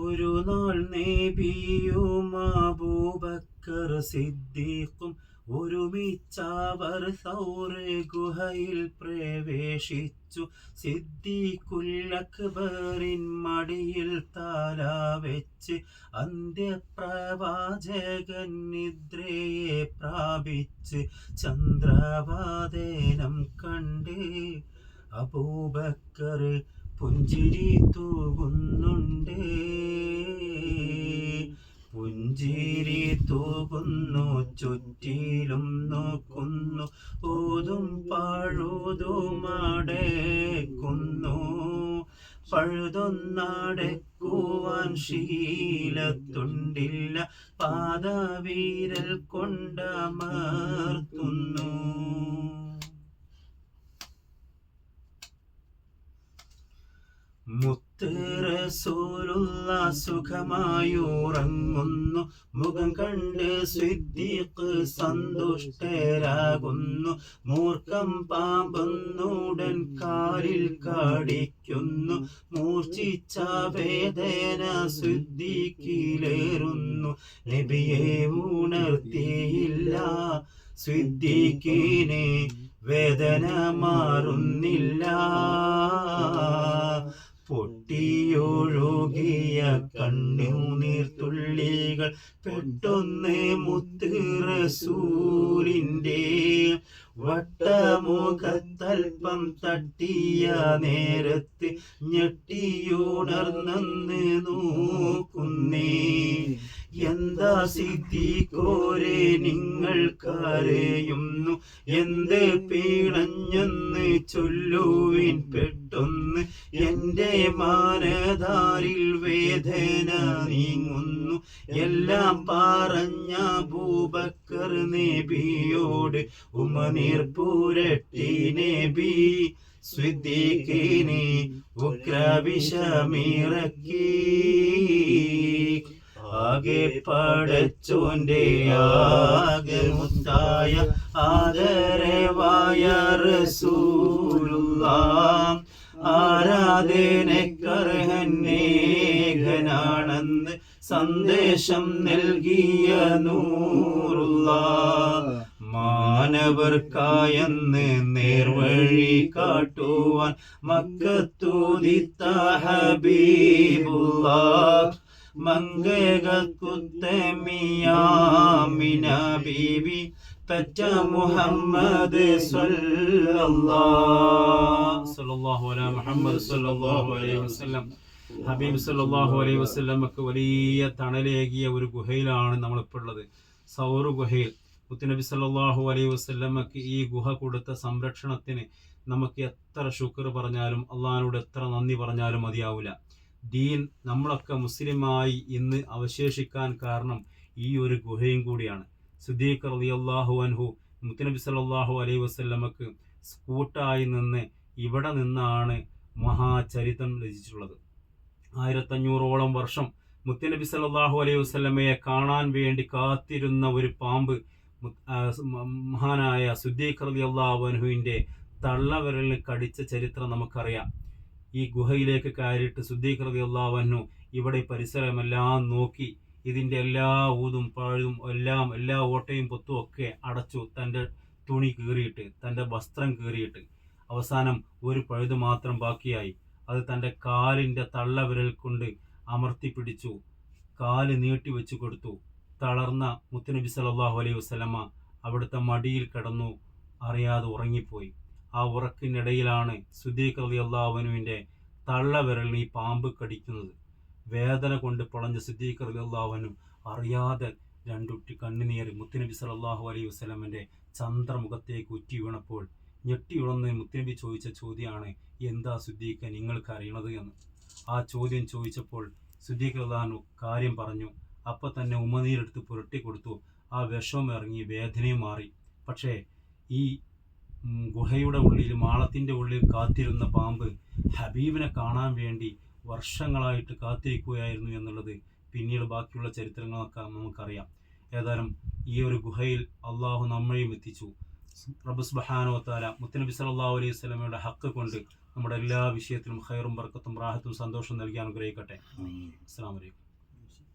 ഒരു നാൾ നബിയും അബൂബക്കർ സിദ്ദീഖും ഒരുമിച്ചവർ സൗറ് ഗുഹയിൽ പ്രവേശിച്ചു. സിദ്ദീഖുൽ അക്ബറിൻ മടിയിൽ തല വെച്ച് അന്ത്യപ്രവാചകൻ നിദ്രയെ പ്രാപിച്ച് ചന്ദ്രവാദനം കണ്ട് അബൂബക്കർ പുഞ്ചിരി തൂകുന്നുണ്ട്. പുഞ്ചിരി തൂകുന്നു, ചുറ്റിലും നോക്കുന്നു, ഓതും പഴുതുമടക്കുന്നു. പഴുതൊന്നടക്കുവാൻ ശീലത്തുണ്ടില്ല, പാദവീരൽ കൊണ്ടമർത്തുന്നു. മുത്ത് റസൂലുള്ള സുഖമായുറങ്ങുന്നു, മുഖം കണ്ട് സിദ്ദീഖ് സന്തുഷ്ടരാകുന്നു. മൂർഖം പാമ്പൊന്നുടൻ കാലിൽ കടിക്കുന്നു, മൂർച്ഛിച്ച വേദന സിദ്ദീഖിലേറുന്നു. നബിയെ ഉണർത്തിയില്ല, സിദ്ദീഖിനെ വേദന മാറുന്നില്ല. പൊട്ടിയൊഴുകിയ കണ്ണുനീർത്തുള്ളികൾ പെട്ടൊന്ന് മുത്ത് റസൂലിന്റെ വട്ടമുഖത്തൽപ്പം തട്ടിയ നേരത്ത് ഞെട്ടിയുണർന്നെന്ന് നോക്കുന്നേ. എന്താ സിദ്ദീഖോരേ നിങ്ങൾ കരയുന്നു, എന്ത് പീണഞ്ഞെന്ന് ചൊല്ലുവിൻ പെട്ടൊന്ന്. എന്റെ മാനധാരിൽ വേദന നീങ്ങുന്നു, എല്ലാം പറഞ്ഞ അബൂബക്കർ നബിയോട് ഉമനീർ പുരട്ടി നബി. സിദ്ദീഖിനെ ഉഗ്രവിഷമിറക്കി, ആകെ പടച്ചോന്റെ ആകെ മുത്തായ ആദരവായ റസൂലുള്ളാഹ് ആരാധനക്കർഹനേകനാണെന്ന് സന്ദേശം നൽകിയ നൂറുള്ളാഹ്. മാനവർക്കായെന്ന് നേർവഴി കാട്ടുവാൻ മക്കത്തൂദിത്ത ഹബീബുള്ളാഹ്. മംഗകുത്തമിയാമിന ബീവി പെറ്റ മുഹമ്മദ് സല്ലല്ലാഹു അലൈഹി മുഹമ്മദ് സല്ലല്ലാഹു അലൈഹി വസല്ലം. ഹബീബ് സല്ലല്ലാഹു അലൈഹി വസല്ലമക്ക് വലിയ തണലേകിയ ഒരു ഗുഹയിലാണ് നമ്മളിപ്പോൾ ഉള്ളത്, സൗർ ഗുഹയിൽ. മുത്തുനബി സല്ലല്ലാഹു അലൈഹി വസല്ലമക്ക് ഈ ഗുഹ കൊടുത്ത സംരക്ഷണത്തിന് നമുക്ക് എത്ര ശുക്ർ പറഞ്ഞാലും അള്ളാഹിനോട് എത്ര നന്ദി പറഞ്ഞാലും മതിയാവില്ല. ദീൻ നമ്മളൊക്കെ മുസ്ലിമായി ഇന്ന് അവശേഷിക്കാൻ കാരണം ഈ ഒരു ഗുഹയും കൂടിയാണ്. സിദ്ദീഖ് റളിയല്ലാഹു അൻഹു മുത്തുനബി സല്ലല്ലാഹു അലൈഹി വസല്ലമക്ക് കൂട്ടായി നിന്ന് ഇവിടെ നിന്നാണ് മഹാചരിത്രം രചിച്ചിട്ടുള്ളത്. 1500ഓളം വർഷം മുത്തുനബി സല്ലല്ലാഹു അലൈഹി വസല്ലമയെ കാണാൻ വേണ്ടി കാത്തിരുന്ന ഒരു പാമ്പ് മഹാനായ സിദ്ദീഖ് റളിയല്ലാഹു അൻഹുവിൻ്റെ തള്ളവിരലിന് കടിച്ച ചരിത്രം നമുക്കറിയാം. ഈ ഗുഹയിലേക്ക് കയറിയിട്ട് സിദ്ദീഖ് റളിയല്ലാഹു അൻഹു ഇവിടെ പരിസരമെല്ലാം നോക്കി, ഇതിൻ്റെ എല്ലാ ഊതും പഴുതും എല്ലാ ഓട്ടയും പൊത്തും ഒക്കെ അടച്ചു, തൻ്റെ തുണി കീറിയിട്ട്, തൻ്റെ വസ്ത്രം കീറിയിട്ട്. അവസാനം ഒരു പഴുത് മാത്രം ബാക്കിയായി. അത് തൻ്റെ കാലിൻ്റെ തള്ളവിരൽ കൊണ്ട് അമർത്തി പിടിച്ചു, കാല് നീട്ടി വെച്ച് കൊടുത്തു. തളർന്ന മുത്തുനബി സല്ലല്ലാഹു അലൈഹി വസല്ലമ അവിടുത്തെ മടിയിൽ കിടന്നു, അറിയാതെ ഉറങ്ങിപ്പോയി. ആ ഉറക്കിനിടയിലാണ് സിദ്ദീഖ് റളിയല്ലാഹു അൻഹുവിൻ്റെ തള്ളവിരലിന് ഈ പാമ്പ് കടിക്കുന്നത്. വേദന കൊണ്ട് പൊളഞ്ഞ സിദ്ദീഖ് റളിയല്ലാഹു അൻഹു അറിയാതെ രണ്ടുറ്റി കണ്ണുനീർ മുത്തുനബി സല്ലല്ലാഹു അലൈഹി വസല്ലമയുടെ ചന്ദ്രമുഖത്തേക്ക് ഉറ്റി വീണപ്പോൾ ഞെട്ടിയുണർന്ന് മുത്തുനബി ചോദിച്ച ചോദ്യമാണ്, എന്താ സിദ്ദീഖ് നിങ്ങൾക്ക് അറിയണത് എന്ന്. ആ ചോദ്യം ചോദിച്ചപ്പോൾ സിദ്ദീഖ് റളിയല്ലാഹു അൻഹു കാര്യം പറഞ്ഞു. അപ്പം തന്നെ ഉമനീരെടുത്ത് പുരട്ടി കൊടുത്തു. ആ വിഷവും ഇറങ്ങി, വേദനയും മാറി. പക്ഷേ ഈ ഗുഹയുടെ ഉള്ളിൽ, മാളത്തിൻ്റെ ഉള്ളിൽ കാത്തിരുന്ന പാമ്പ് ഹബീബിനെ കാണാൻ വേണ്ടി വർഷങ്ങളായിട്ട് കാത്തിരിക്കുകയായിരുന്നു എന്നുള്ളത് പിന്നീട് ബാക്കിയുള്ള ചരിത്രങ്ങളൊക്കെ നമുക്കറിയാം. ഏതായാലും ഈ ഒരു ഗുഹയിൽ അള്ളാഹു നമ്മളെയും എത്തിച്ചു. റബ്ബ് സുബ്ഹാനഹു വ തആല മുത്തുനബി സല്ലല്ലാഹു അലൈഹി വസല്ലമയുടെ ഹക്ക് കൊണ്ട് നമ്മുടെ എല്ലാ വിഷയത്തിലും ഖൈറും ബർക്കത്തും റാഹത്തും സന്തോഷം നൽകി അനുഗ്രഹിക്കട്ടെ. അസ്സലാമു അലൈക്കും.